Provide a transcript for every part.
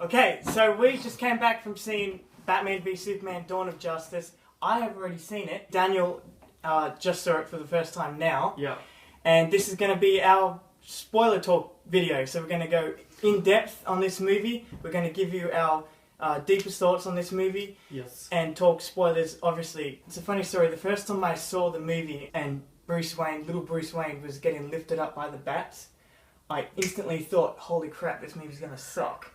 Okay, so we just came back from seeing Batman v Superman: Dawn of Justice. I have already seen it. Daniel just saw it for the first time now. Yeah. And this is going to be our spoiler talk video. So we're going to go in depth on this movie. We're going to give you our deepest thoughts on this movie. Yes. And talk spoilers, obviously. It's a funny story. The first time I saw the movie and little Bruce Wayne was getting lifted up by the bats, I instantly thought, holy crap, this movie's going to suck.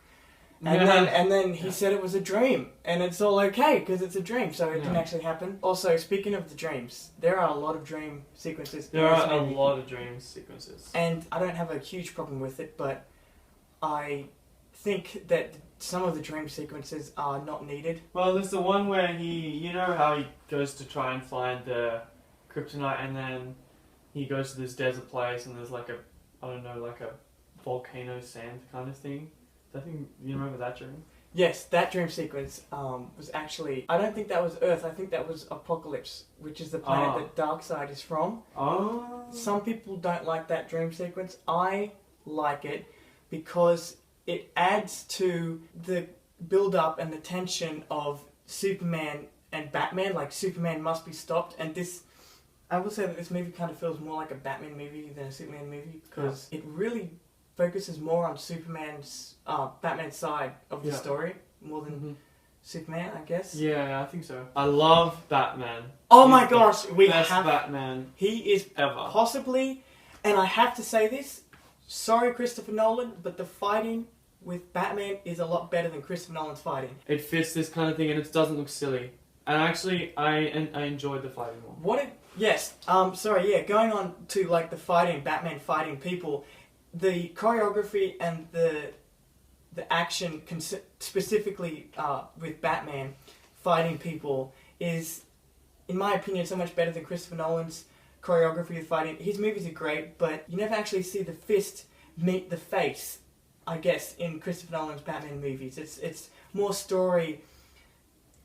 And then he said it was a dream, and it's all okay because it's a dream, so it didn't actually happen. Also, speaking of the dreams, there are a lot of dream sequences. There are a lot of dream sequences, and I don't have a huge problem with it, but I think that some of the dream sequences are not needed. Well, there's the one where you know how he goes to try and find the kryptonite, and then he goes to this desert place, and there's like a volcano sand kind of thing. I think you remember that dream. Yes, that dream sequence was actually... I don't think that was Earth. I think that was Apokolips, which is the planet that Darkseid is from. Oh. Some people don't like that dream sequence. I like it because it adds to the build-up and the tension of Superman and Batman. Like, Superman must be stopped. And this... I will say that this movie kind of feels more like a Batman movie than a Superman movie because it really focuses more on Batman's side of the story more than Superman, I guess. Yeah, I think so. I love Batman. Oh my gosh, best Batman. He is ever possibly, and I have to say this. Sorry, Christopher Nolan, but the fighting with Batman is a lot better than Christopher Nolan's fighting. It fits this kind of thing, and it doesn't look silly. And actually, I enjoyed the fighting more. Going on to like the fighting, Batman fighting people. The choreography and the action, specifically with Batman fighting people, is, in my opinion, so much better than Christopher Nolan's choreography of fighting. His movies are great, but you never actually see the fist meet the face, I guess, in Christopher Nolan's Batman movies. It's more story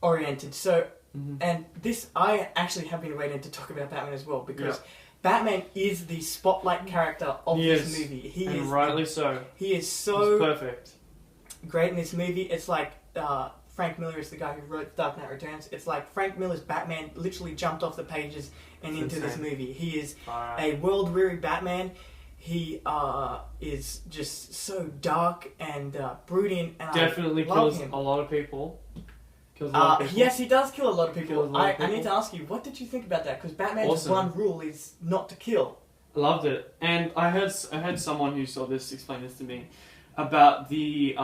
oriented. So, and this, I actually have been waiting to talk about Batman as well because. Yeah. Batman is the spotlight character of this movie. He is rightly so. He is so He's perfect. Great in this movie. It's like Frank Miller is the guy who wrote Dark Knight Returns. It's like Frank Miller's Batman literally jumped off the pages and into this movie. He is a world-weary Batman. He is just so dark and brooding. And definitely kills a lot of people. Yes, he does kill a lot of people. I need to ask you, what did you think about that? Because Batman's one rule is not to kill. I loved it, and I heard someone who saw this explain this to me about the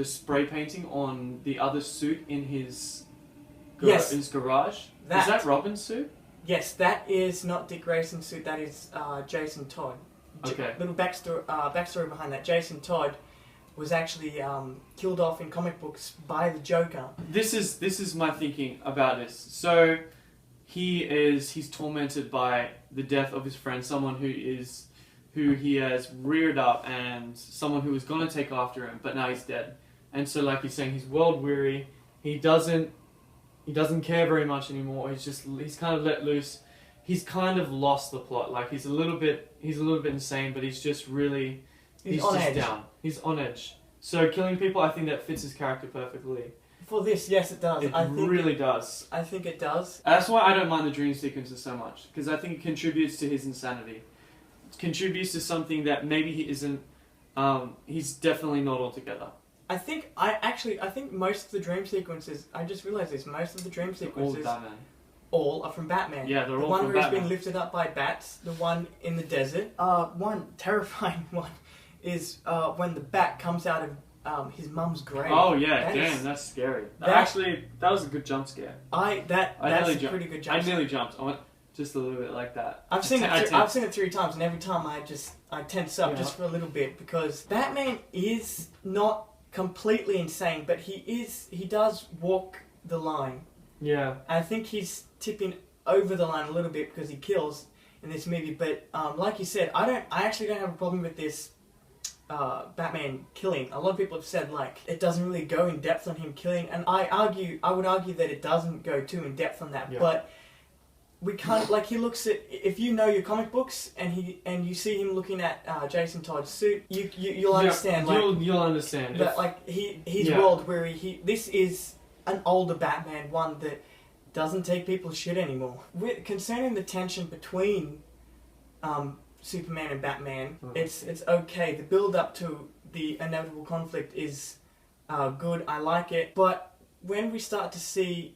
spray painting on the other suit in his garage. Is that Robin's suit? Yes, that is not Dick Grayson's suit. That is Jason Todd. Okay. Little backstory behind that. Jason Todd was actually killed off in comic books by the Joker. This is my thinking about this. So he's tormented by the death of his friend, someone who he has reared up, and someone who was going to take after him, but now he's dead. And so, like he's saying, he's world weary. He doesn't care very much anymore. He's kind of let loose. He's kind of lost the plot. Like he's a little bit insane, but he's just really. He's on just edge. Down. He's on edge. So killing people, I think that fits his character perfectly. For this, yes, it does. It really does. I think it does. That's why I don't mind the dream sequences so much, because I think it contributes to his insanity. It contributes to something that maybe he isn't. He's definitely not altogether. I think most of the dream sequences. I just realized this. Most of the dream sequences. All are from Batman. Yeah, they're all from Batman. The one where he's been lifted up by bats. The one in the desert. One terrifying one. Is when the bat comes out of his mum's grave. Oh yeah, that's scary. That was a good jump scare. That's a pretty good jump scare. I nearly jumped. I went just a little bit like that. I've seen it 3 times, and every time I tense up just for a little bit because Batman is not completely insane, but he does walk the line. Yeah. I think he's tipping over the line a little bit because he kills in this movie. But like you said, I actually don't have a problem with this. Batman killing. A lot of people have said like it doesn't really go in depth on him killing, and I would argue that it doesn't go too in depth on that. Yeah. But we can't, like, he looks at, if you know your comic books and you see him looking at Jason Todd's suit, you'll understand, like, you'll understand that, like, his Yeah. world where this is an older Batman, one that doesn't take people's shit anymore. Concerning the tension between Superman and Batman, it's okay. The build up to the inevitable conflict is good. I like it, but when we start to see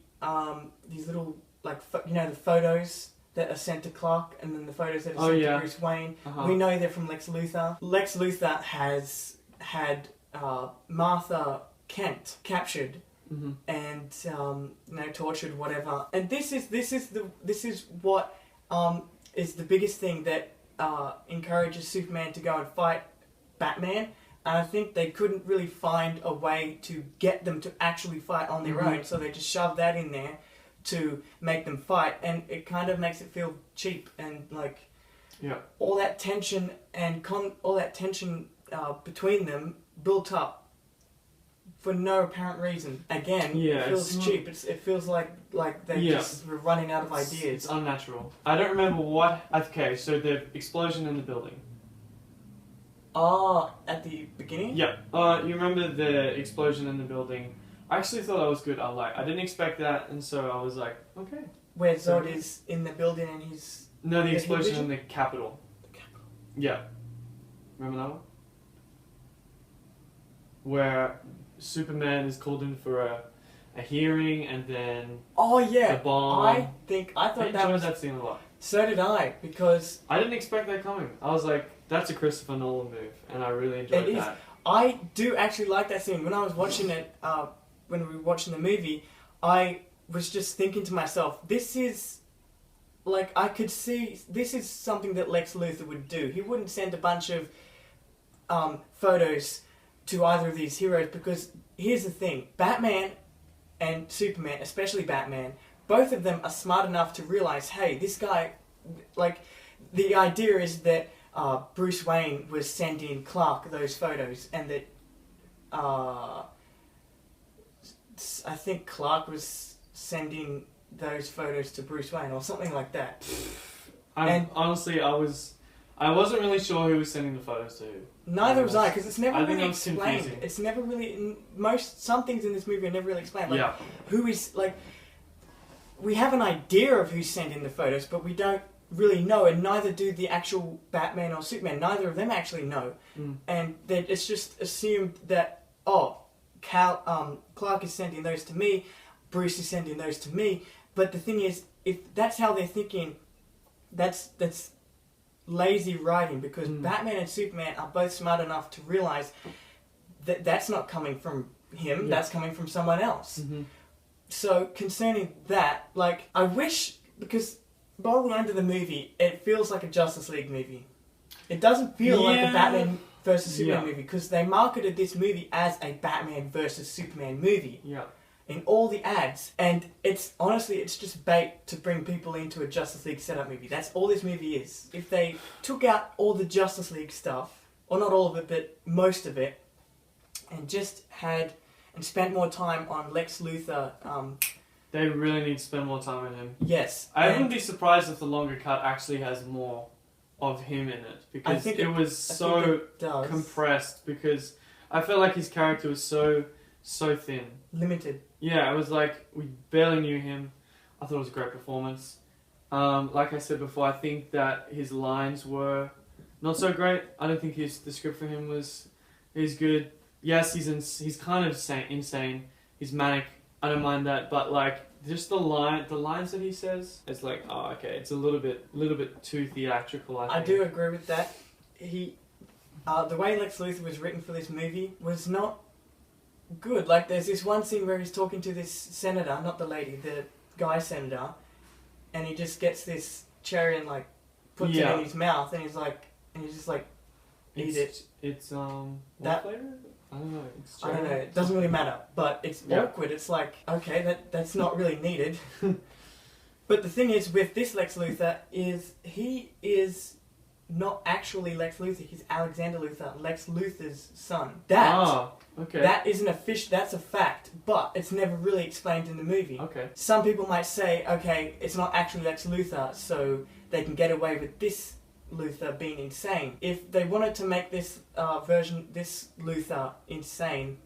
these little, like, the photos that are sent to Clark, and then the photos that are sent to Bruce Wayne, we know they're from Lex Luthor. Lex Luthor has had Martha Kent captured. Mm-hmm. And tortured, whatever. And this is what is the biggest thing that encourages Superman to go and fight Batman. And I think they couldn't really find a way to get them to actually fight on their own, so they just shoved that in there to make them fight, and it kind of makes it feel cheap and like all that tension and between them built up for no apparent reason. Again, it feels cheap. It feels like they just were running out of ideas. It's unnatural. I don't remember what. Okay, so the explosion in the building. At the beginning? Yeah. You remember the explosion in the building? I actually thought that was good. I didn't expect that, and so I was like, okay. Where Zod is in the building and he's... No, the explosion in the Capitol. The Capitol. Yeah. Remember that one? Where Superman is called in for a hearing, and then the bomb. I thought that was... that scene a lot. So did I, because... I didn't expect that coming. I was like, that's a Christopher Nolan move, and I really enjoyed that. I do actually like that scene. When I was watching it, when we were watching the movie, I was just thinking to myself, this is... Like, I could see... This is something that Lex Luthor would do. He wouldn't send a bunch of photos to either of these heroes, because here's the thing, Batman and Superman, especially Batman, both of them are smart enough to realize, hey, this guy, like, the idea is that Bruce Wayne was sending Clark those photos, and that I think Clark was sending those photos to Bruce Wayne or something like that. Honestly, I wasn't really sure who was sending the photos to who. Neither was I, because it's never really explained. Confusing. It's never really... Some things in this movie are never really explained. Like, who is... Like, we have an idea of who's sending the photos, but we don't really know, and neither do the actual Batman or Superman. Neither of them actually know. And that it's just assumed that, Clark is sending those to me, Bruce is sending those to me. But the thing is, if that's how they're thinking, that's lazy writing, because Batman and Superman are both smart enough to realize that that's not coming from him, that's coming from someone else. So concerning that, like, I wish, because by the end of the movie, it feels like a Justice League movie. It doesn't feel like a Batman versus Superman movie, because they marketed this movie as a Batman versus Superman movie. In all the ads, and it's just bait to bring people into a Justice League setup movie. That's all this movie is. If they took out all the Justice League stuff, or not all of it, but most of it, and just spent more time on Lex Luthor. They really need to spend more time on him. Yes. I wouldn't be surprised if the longer cut actually has more of him in it, because it was so compressed, because I felt like his character was so thin. Limited. Yeah, it was like, we barely knew him. I thought it was a great performance. Like I said before, I think that his lines were not so great. I don't think the script for him is good. Yes, he's kind of insane. He's manic. I don't mind that, but like, just the lines that he says, it's like, oh, okay, it's a little bit too theatrical. I think. I do agree with that. The way Lex Luthor was written for this movie was not good. Like, there's this one scene where he's talking to this senator, not the lady, the guy senator, and he just gets this cherry and like puts it in his mouth, and he's just like, eat it. It's what flavor? I don't know. I don't know. It doesn't really matter, but it's awkward. It's like, okay, that's not really needed. But the thing is, with this Lex Luthor, is he is not actually Lex Luthor. He's Alexander Luthor, Lex Luthor's son. That Okay. that isn't a fish. That's a fact, but it's never really explained in the movie. Okay. Some people might say, okay, it's not actually Lex Luthor, so they can get away with this Luthor being insane. If they wanted to make this this Luthor insane,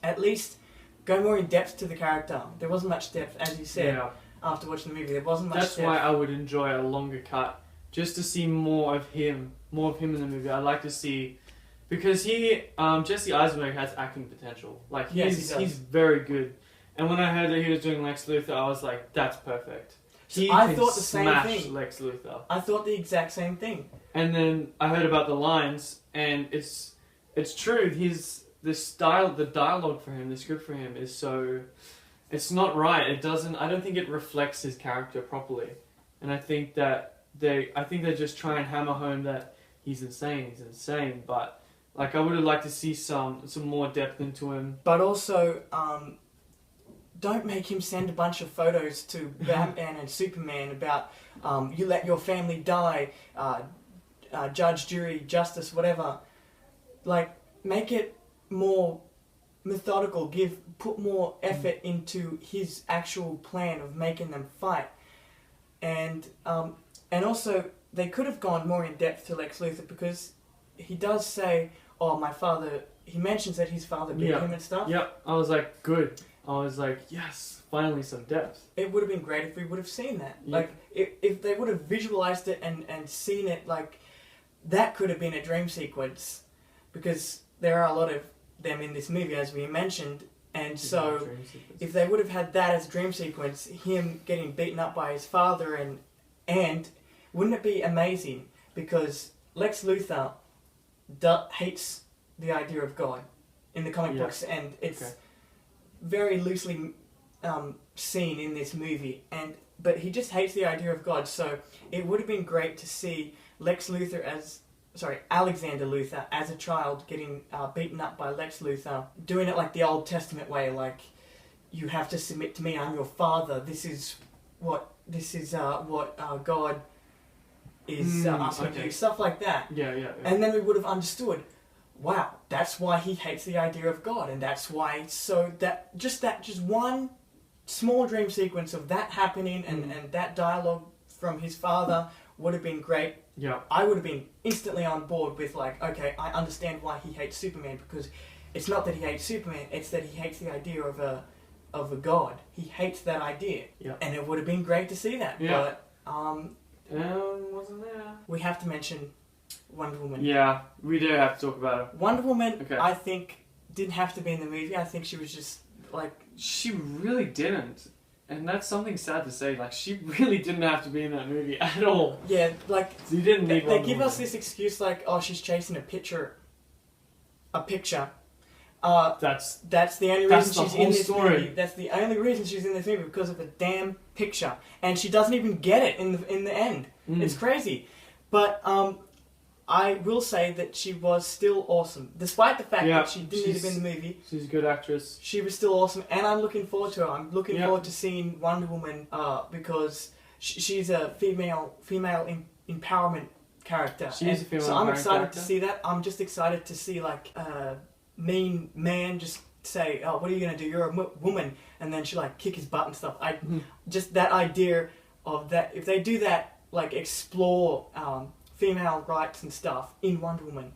at least go more in depth to the character. There wasn't much depth, as you said. Yeah. After watching the movie, there wasn't much That's depth. why I would enjoy a longer cut, just to see more of him in the movie. I'd like to see, because Jesse Eisenberg has acting potential. Like Yes, he's very good. And when I heard that he was doing Lex Luthor, I was like, that's perfect. I can thought the same smash thing. Lex Luthor. I thought the exact same thing. And then I heard about the lines, and it's true. The dialogue for him, the script for him is so. It's not right. It doesn't. I don't think it reflects his character properly, and I think that they just try and hammer home that he's insane. He's insane, but like I would have liked to see some more depth into him. But also, don't make him send a bunch of photos to Batman and Superman about you let your family die, judge, jury, justice, whatever. Like, make it more methodical. Put more effort into his actual plan of making them fight, and also they could have gone more in depth to Lex Luthor, because he does say, "Oh, my father." He mentions that his father beat him and stuff. Yep. I was like, good. I was like, yes, finally some depth. It would have been great if we would have seen that. Yeah. Like, if they would have visualized it and seen it, like, that could have been a dream sequence, because there are a lot of them in this movie, as we mentioned, and so if they would have had that as a dream sequence, him getting beaten up by his father, and wouldn't it be amazing? Because Lex Luthor hates the idea of God in the comic books, and it's very loosely seen in this movie, but he just hates the idea of God. So it would have been great to see Alexander Luthor as a child getting beaten up by Lex Luthor, doing it like the Old Testament way, like, you have to submit to me, I'm your father, this is what God is asking you, stuff like that. Yeah. And then we would have understood, wow, that's why he hates the idea of God, and that's why, just one small dream sequence of that happening and that dialogue from his father would have been great. Yeah. I would have been instantly on board with, like, okay, I understand why he hates Superman, because it's not that he hates Superman, it's that he hates the idea of a god. He hates that idea. Yeah. And it would have been great to see that. Yeah. But wasn't there? we have to mention Wonder Woman. Yeah, we do have to talk about her. Wonder Woman, Okay. I think, didn't have to be in the movie. I think she was just, like... She really didn't. And that's something sad to say. Like, she really didn't have to be in that movie at all. Yeah, like... You didn't need They Wonder give Woman. us this excuse, like, oh, she's chasing a picture. That's That's the only That's reason the she's whole in this story. movie. That's the only reason she's in this movie, because of a damn picture, and she doesn't even get it in the end. It's crazy, but I will say that she was still awesome, despite the fact that she didn't need to be in the movie. She's a good actress. She was still awesome, and I'm looking forward to her. I'm looking Yeah. forward to seeing Wonder Woman because she's a female empowerment character. She is a female So I'm empowerment excited character. to see that. I'm just excited to see, like, mean man just say, "Oh, what are you gonna do? You're a woman," and then she, like, kick his butt and stuff. Just that idea of that. If they do that, like, explore female rights and stuff in Wonder Woman,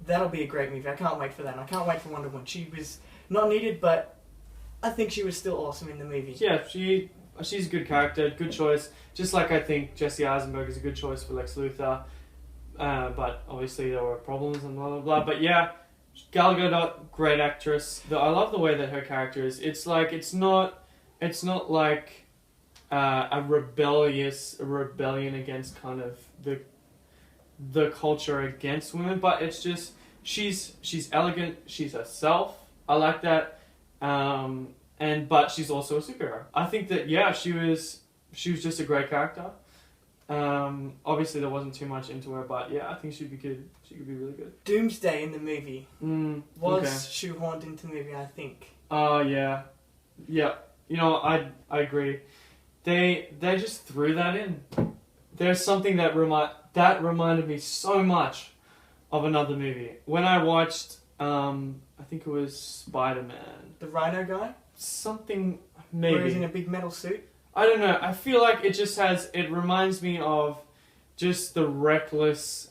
that'll be a great movie. I can't wait for that. I can't wait for Wonder Woman. She was not needed, but I think she was still awesome in the movie. Yeah, she's a good character, good choice. Just like I think Jesse Eisenberg is a good choice for Lex Luthor. But obviously there were problems and blah blah blah. But yeah, Gal Gadot, great actress. I love the way that her character is. It's like it's not like a rebellion against kind of the culture against women, but it's just she's elegant, she's herself. I like that. But she's also a superhero. I think that she was just a great character. Obviously there wasn't too much into her, but yeah, I think she'd be good. She could be really good. Doomsday in the movie was okay. shoehorned into the movie, I think. Oh yeah. You know, I agree. They just threw that in there's something that reminded me so much of another movie. When I watched, I think it was Spider-Man. The Rhino guy? Something, Where he's maybe. in a big metal suit? I don't know. I feel like it reminds me of just the reckless,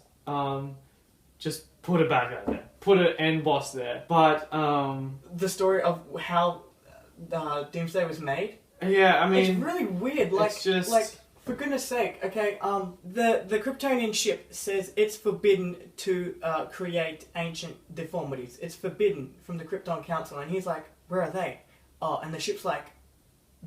just put a bad guy there. Put an end boss there. But, The story of how Doomsday was made? yeah, I mean... It's really weird. Like, it's just... like, for goodness sake, okay, the Kryptonian ship says it's forbidden to create ancient deformities. It's forbidden from the Krypton Council. And he's like, where are they? Oh, and the ship's like,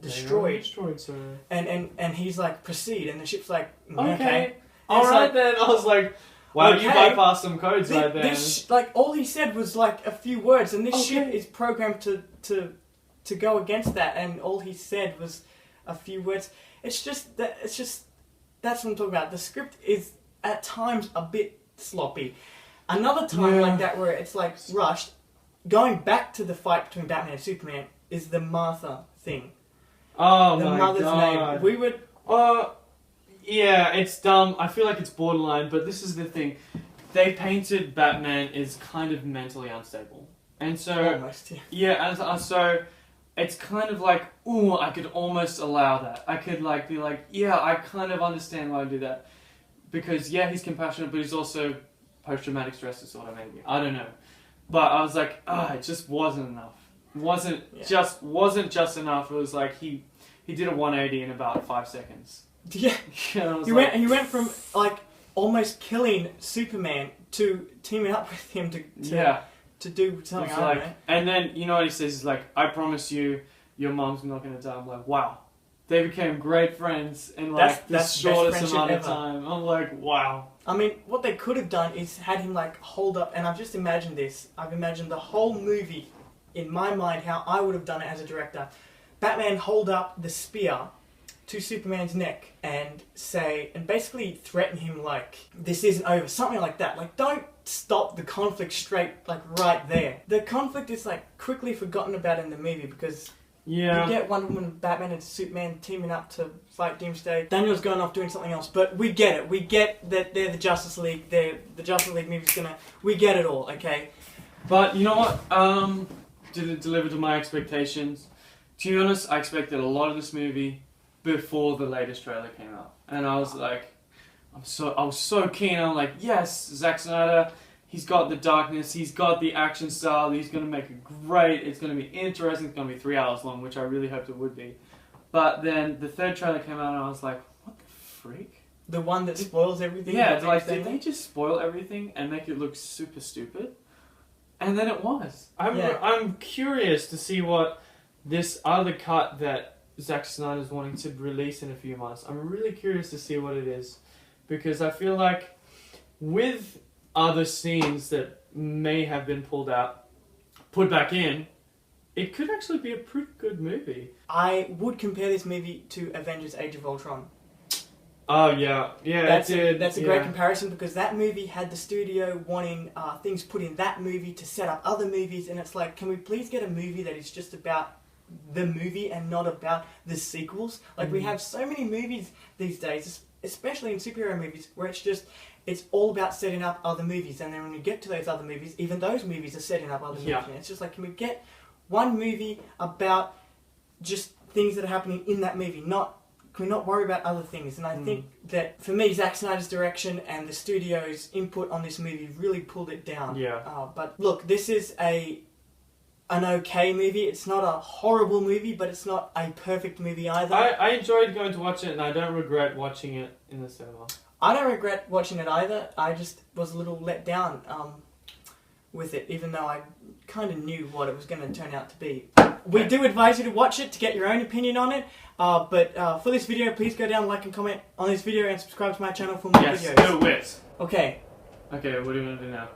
destroyed. Destroyed, sir. And he's like, proceed. And the ship's like, Okay. It's Alright like, then. I was like, wow, you okay. bypassed some codes right there. Like, all he said was like a few words. And this Okay. ship is programmed to go against that. And all he said was a few words. It's just that's what I'm talking about. The script is at times a bit sloppy. Another time Yeah. like that where it's like rushed. Going back to the fight between Batman and Superman is the Martha thing. Oh The my mother's god. name. We would. Yeah, it's dumb. I feel like it's borderline, but this is the thing. They painted Batman as kind of mentally unstable. And so, Almost, yeah. yeah, and so it's kind of like, ooh, I could almost allow that. I could like be like, yeah, I kind of understand why I do that. Because yeah, he's compassionate, but he's also post-traumatic stress disorder maybe. I don't know. But I was like, it just wasn't enough. Wasn't just enough. It was like he did a 180 in about 5 seconds. Yeah. And I was He like, went from like almost killing Superman to teaming up with him to do something. It's I don't like, know. and then you know what he says? He's like, I promise you, your mom's not gonna die. I'm like, wow. They became great friends in like the that's best shortest friendship amount of ever. time. I'm like, wow. I mean, what they could have done is had him like hold up, and I've just imagined this. I've imagined the whole movie in my mind how I would have done it as a director. Batman hold up the spear to Superman's neck and say, and basically threaten him like, this isn't over, something like that. Like, don't stop the conflict straight, like right there. The conflict is like quickly forgotten about in the movie because Yeah. you get Wonder Woman, Batman, and Superman teaming up to fight Doomsday. Daniel's going off doing something else, but we get it. We get that they're the Justice League. The Justice League movie's gonna. We get it all, okay? But you know what? Did it deliver to my expectations? To be honest, I expected a lot of this movie before the latest trailer came out, and I was like, I was so keen. I'm like, yes, Zack Snyder. He's got the darkness. He's got the action style. He's gonna make it great. It's gonna be interesting. It's gonna be 3 hours long, which I really hoped it would be. But then the third trailer came out, and I was like, what the freak? The one that spoils everything. Yeah, about like, Doomsday. did they just spoil everything and make it look super stupid? And then it was. Yeah. I'm curious to see what this other cut that Zack Snyder's wanting to release in a few months. I'm really curious to see what it is. Because I feel like with other scenes that may have been pulled out, put back in, it could actually be a pretty good movie. I would compare this movie to Avengers: Age of Ultron. Oh, yeah. Yeah, That's it did. a great comparison because that movie had the studio wanting things put in that movie to set up other movies, and it's like, can we please get a movie that is just about the movie and not about the sequels? Like, we have so many movies these days, especially in superhero movies, where it's all about setting up other movies, and then when we get to those other movies, even those movies are setting up other movies. And it's just like, can we get one movie about just things that are happening in that movie, can we not worry about other things? And I think that, for me, Zack Snyder's direction and the studio's input on this movie really pulled it down. Yeah. But look, this is an okay movie. It's not a horrible movie, but it's not a perfect movie either. I enjoyed going to watch it, and I don't regret watching it in the cinema. I don't regret watching it either. I just was a little let down with it, even though I kind of knew what it was going to turn out to be. We do advise you to watch it to get your own opinion on it. But for this video, please go down, like and comment on this video, and subscribe to my channel for more Yes, videos. do it. Okay. Okay, what are you going to do now?